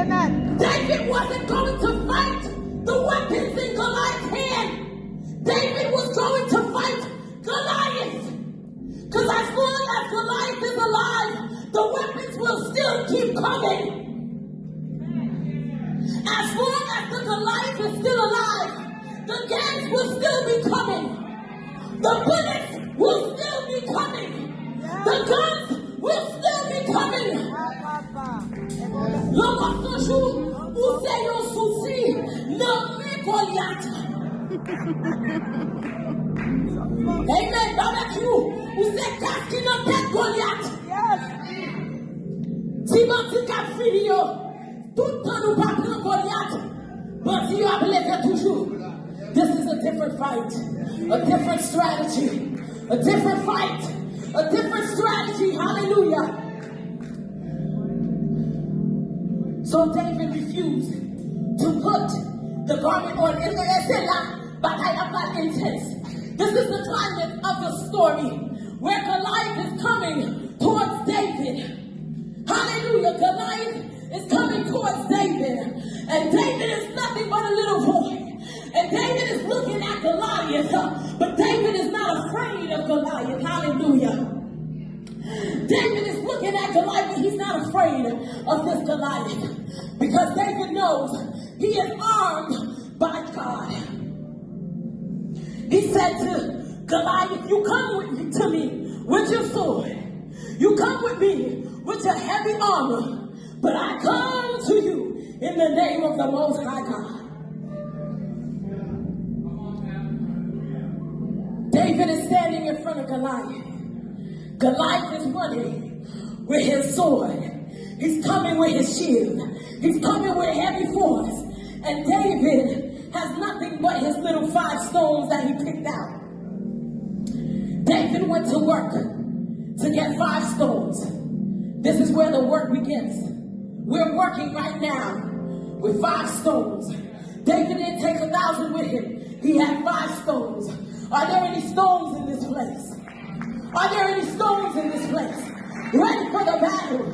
David wasn't going to fight the weapons in Goliath's hand. David was going to fight Goliath. Because as long as Goliath is alive, the weapons will still keep coming. As long as the Goliath is still alive, the gangs will still be coming. The bullets will still be coming. The guns will still be coming. L'homme toujours où c'est un souci, nommé Goliath. Amen. Barbecue, où c'est casque qui n'a pas Goliath. Si tu as fini, tout le temps nous parlons Goliath, mais tu as levé toujours. This is a different fight, a different strategy, a different fight, a different strategy. Hallelujah. So David refused to put the garment on. This is the climate of the story where Goliath is coming towards David. Hallelujah. Goliath is coming towards David. And David is nothing but a little boy. And David is looking at Goliath. But David is not afraid of Goliath. Hallelujah. David is looking at Goliath, but he's not afraid of this Goliath. Because David knows he is armed by God. He said to Goliath, you come with me, to me with your sword. You come with me with your heavy armor. But I come to you in the name of the Most High God. David is standing in front of Goliath. Goliath is running with his sword. He's coming with his shield. He's coming with heavy force. And David has nothing but his little 5 stones that he picked out. David went to work to get 5 stones. This is where the work begins. We're working right now with 5 stones. David didn't take 1,000 with him. He had 5 stones. Are there any stones in this place? Are there any stones in this place? Ready for the battle.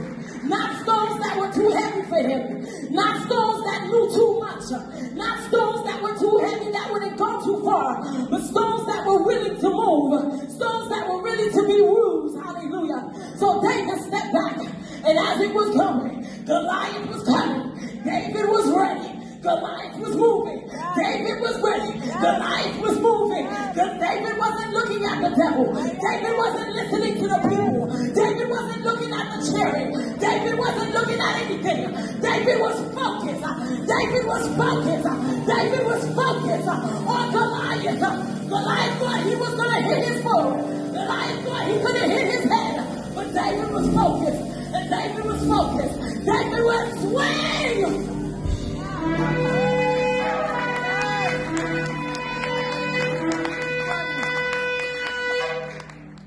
Not stones that were too heavy for him. Not stones that knew too much. Not stones that were too heavy that wouldn't go too far. But stones that were willing to move. Stones that were ready to be used. Hallelujah. So David stepped back. And as it was coming, Goliath was coming. David was ready. Goliath was moving. David was ready. Goliath was moving. David wasn't looking at the devil. David wasn't listening to the people. David wasn't looking at the chariot. David wasn't looking at anything. David was focused. David was focused. David was focused on Goliath. Goliath thought he was going to hit his foot. Goliath thought he could have hit his head. But David was focused. And David was focused. David was swaying.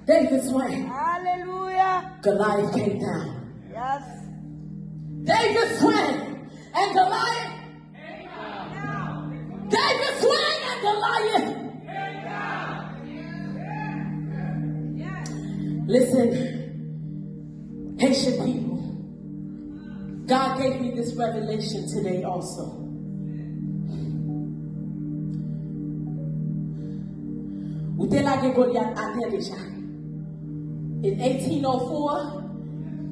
David swung. Hallelujah. Goliath came down. Yes. David swung and Goliath came down. David swung and Goliath came down. Listen, Haitian people. God gave me this revelation today also. In 1804,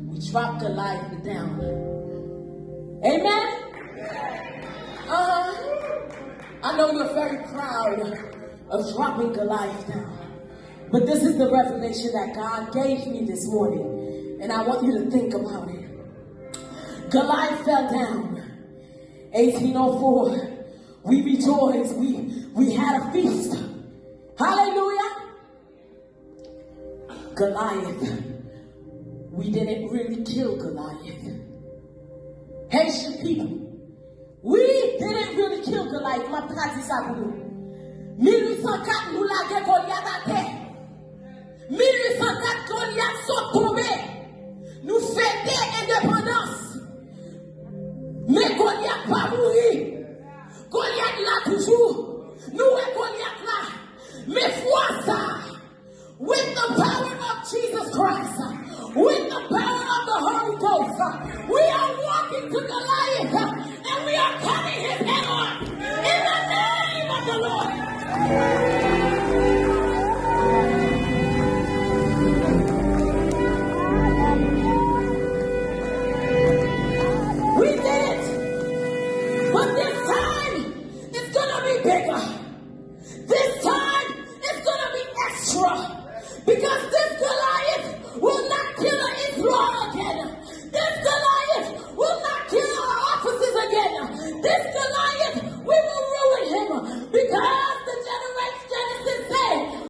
we dropped Goliath down. Amen? I know you're very proud of dropping Goliath down. But this is the revelation that God gave me this morning. And I want you to think about it. Goliath fell down. 1804. We rejoiced. We had a feast. Hallelujah. Goliath. We didn't really kill Goliath. Haitian people. We didn't really kill Goliath. Ma pratique ça pour nous. 1804, nous l'avons Goliath à terre. 1804, Goliath sont tombés. Nous fêtons l'indépendance. Mais Goliath pas mouru. Goliath là toujours. Nous et Goliath là. Mais foi ça. With the power of Jesus Christ. With the power of the Holy Ghost. We are walking to Goliath. bigger.